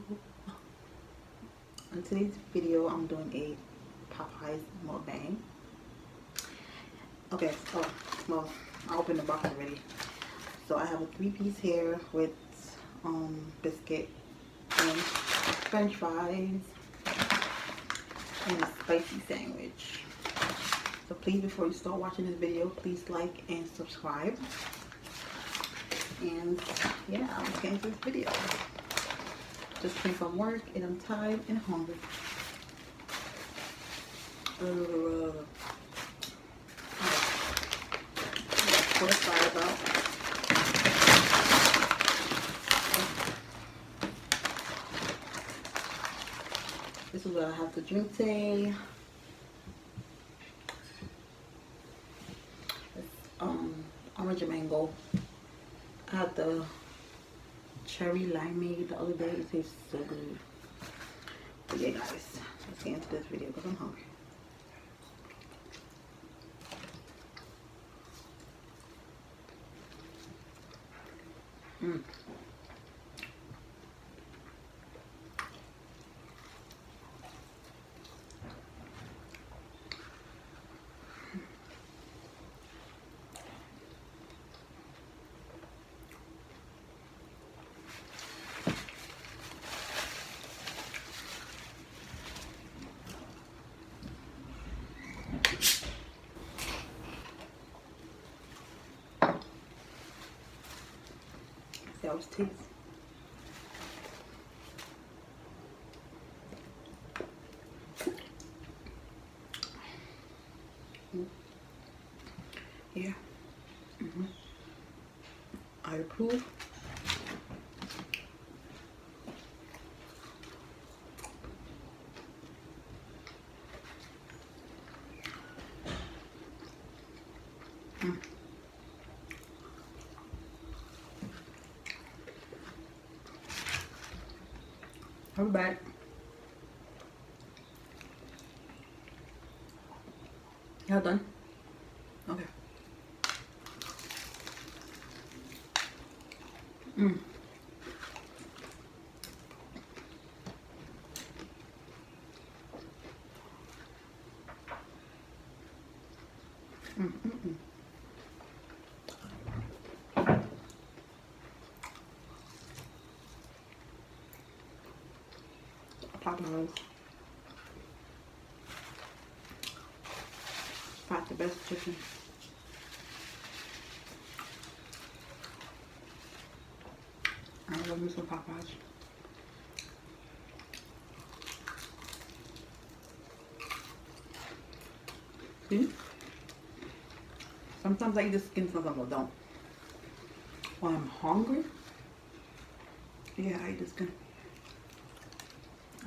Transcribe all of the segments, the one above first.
In today's video, I'm doing a Popeyes mukbang. Okay, so, well, I opened the box already. So I have a 3-piece here with biscuit and french fries and a spicy sandwich. So please, before you start watching this video, please like and subscribe. And yeah, let's get into this video. Just came from work and I'm tired and hungry. Pour the fries out. This is what I have to drink today. Orange and mango. I had the cherry limeade the other day. It tastes so good. But yeah, guys, let's get into this video because I'm hungry. See how it tastes. Yeah. I approve. I'll be back. Y'all done? Okay. Popeyes. Got the best chicken. I love me some Popeyes. See? Sometimes I eat the skin, sometimes I don't. When I'm hungry, yeah, I eat the skin.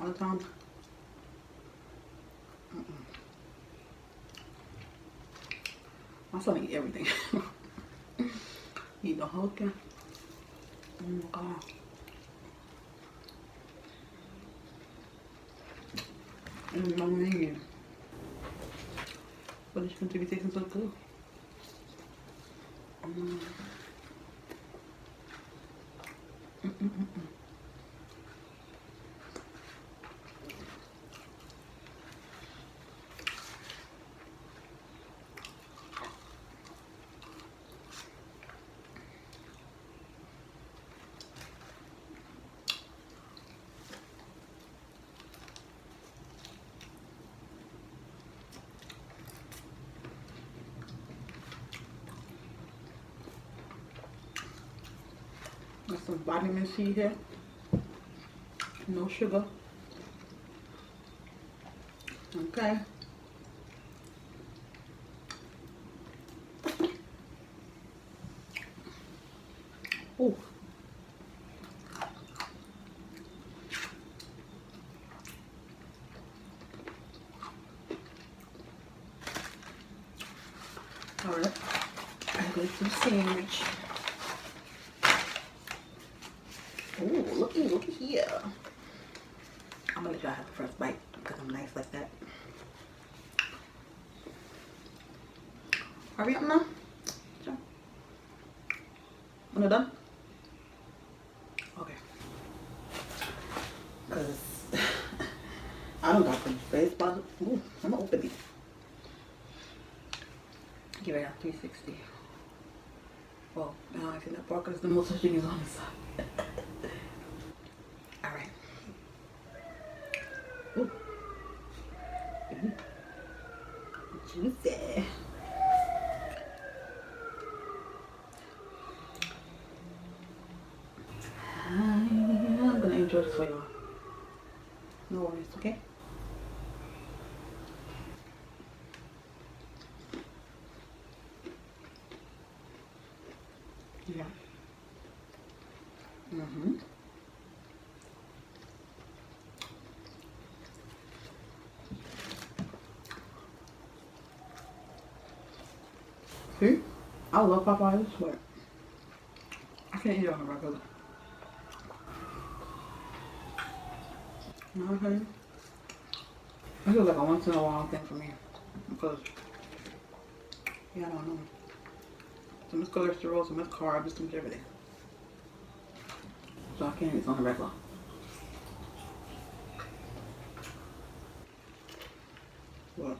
All the time. My son eat everything. Eat the whole skin. Oh my god. And my menu. But it's going to be tasting so good. Got some vitamin C here. No sugar. Okay. Oh. Alright. I'm going to sandwich. Oh, looky here. I'm gonna let y'all have the first bite because I'm nice like that. Hurry up now. When you're done? Okay. I don't got the face bottle. Ooh, I'm gonna open it. Give it a 360. Well, now I see that part because the most of the is on the side. Alright. Ooh. Juicy. I'm gonna enjoy this for y'all. No worries, okay? Yeah. See? I love Popeyes, but I can't eat it on a regular. You know what I'm saying? This is like a once in a while thing for me. Because, yeah, I don't know. So much cholesterol, so much carbs, so much everything. So I can't eat it on a regular. But,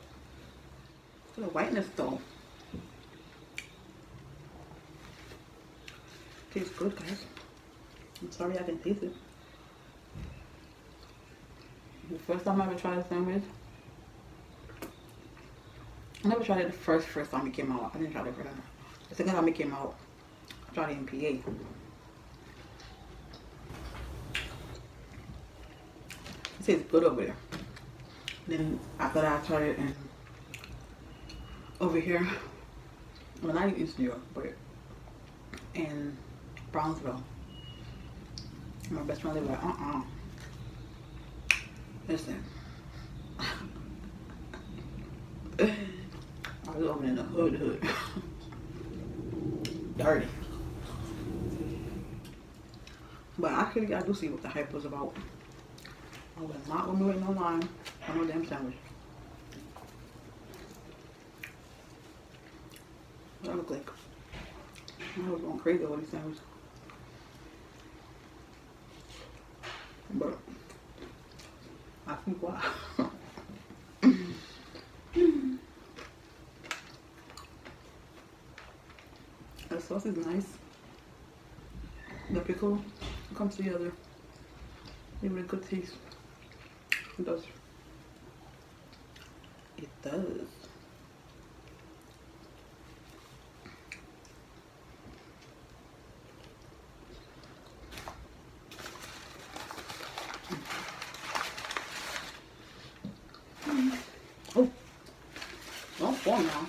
for the whiteness though. Tastes good, guys. I'm sorry I didn't taste it. The first time I ever tried a sandwich, I never tried it the first time it came out. I didn't try it for that. The second time it came out, I tried it in PA. It tastes good over there. Then after that, I tried it in over here. Well, not in East New York, but in Brownsville. My best friend lived like, listen. I was over in the hood. Dirty. But actually, I do see what the hype was about. I was not gonna do it no line on no damn sandwich. What I look like? I was going crazy over these sandwiches. But I think why. The sauce is nice. The pickle comes together. Give it a good taste. It does. It does. Oh, don't fall now.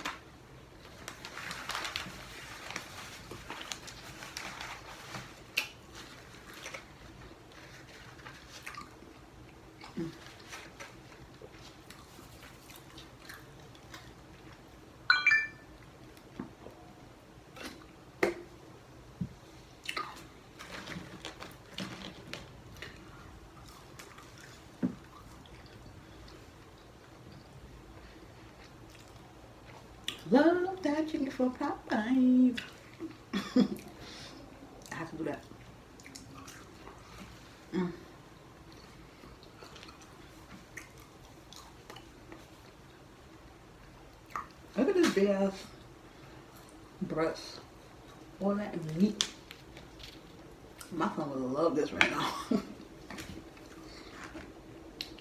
Love that chicken from Popeyes. I have to do that. Look at this big ass breast. All that meat. My son would love this right now.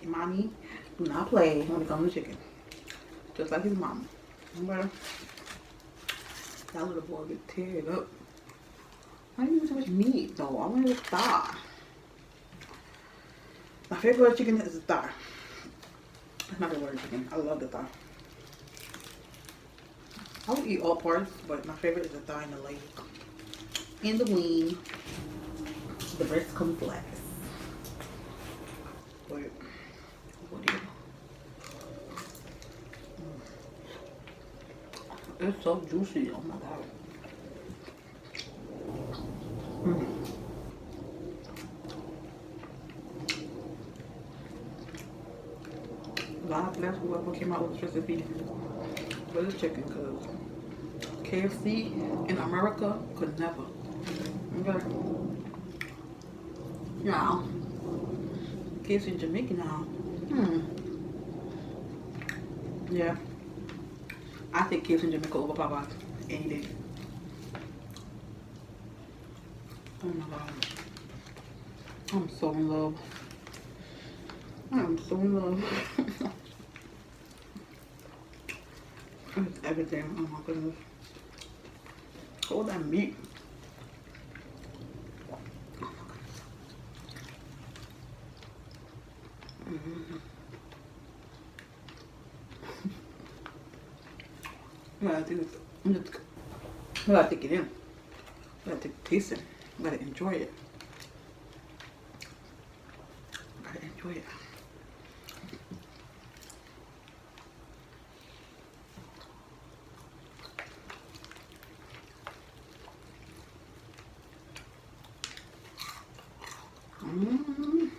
Mommy, do not play when it comes to chicken. Just like his mama. Remember? That little boy get teared up. Why do you use so much meat though? I want the thigh. My favorite chicken is the thigh. That's my favorite chicken. I love the thigh. I would eat all parts, but my favorite is the thigh and the leg. And the wing. The breast comes last. Wait. What do you? It's so juicy. Oh my god. God bless whoever came out with this recipe for this chicken, because KFC in America could never. Okay. Yeah. KFC in Jamaica now. Yeah. I think KFC in Jamaica over Popeyes any day. Oh my god. I'm so in love. I am so in love. It's everything. Oh my goodness. All that meat. I think it's, I gotta take it in. I gotta take a taste it. I gotta enjoy it. I gotta enjoy it. Mm.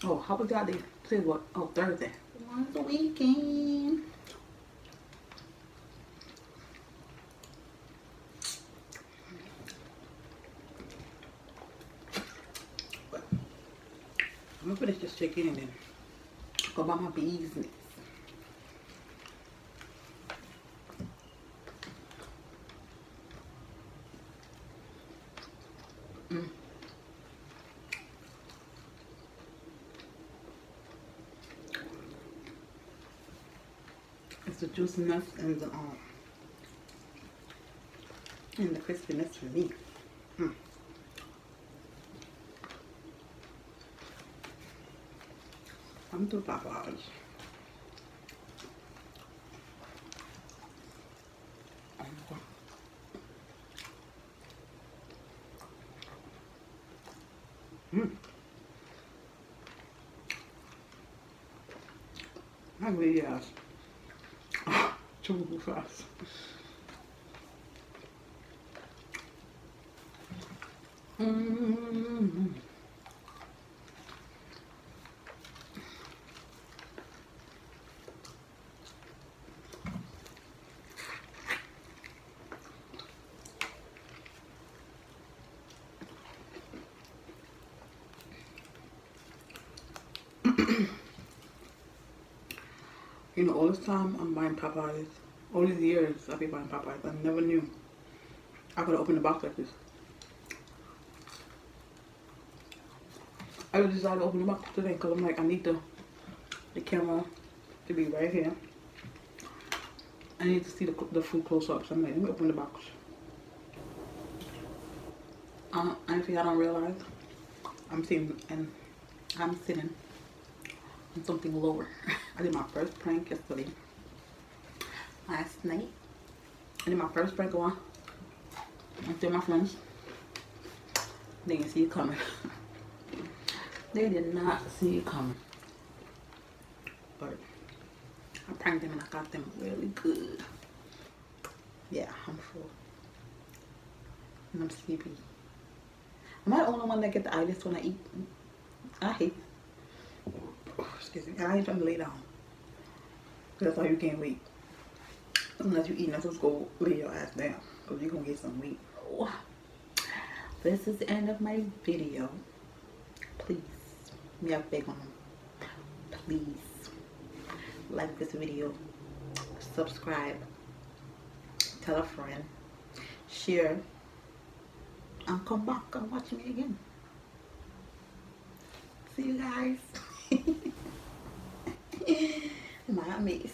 Oh, how was that day? Today what? Oh, Thursday. On the weekend. But I'm gonna finish this chicken and then go about my business. Mm. It's the juiciness and the crispiness for me. Mm. I'm through Popeyes. Mm. I really asked. Too fast. Mm. You know, all this time I'm buying Popeyes. All these years I've been buying Popeyes. I never knew I could open the box like this. I just decided to open the box today because I'm like, I need the camera to be right here. I need to see the food close up. So I'm like, let me open the box. Honestly, I don't realize I'm sitting on something lower. I did my first prank yesterday. Last night, I did my first prank on my friends. They didn't see it coming. They did not see it coming. But I pranked them and I got them really good. Yeah, I'm full. And I'm sleepy. Am I the only one that get the itis when I eat? I hate. Excuse me. I ain't trying to lay down. That's how you gain weight. Unless you eat, not just go lay your ass down. Because you're going to get some weight. Oh. This is the end of my video. Please, me a big one. Please like this video, subscribe, tell a friend, share, and come back and watch me again. See you guys. My miss.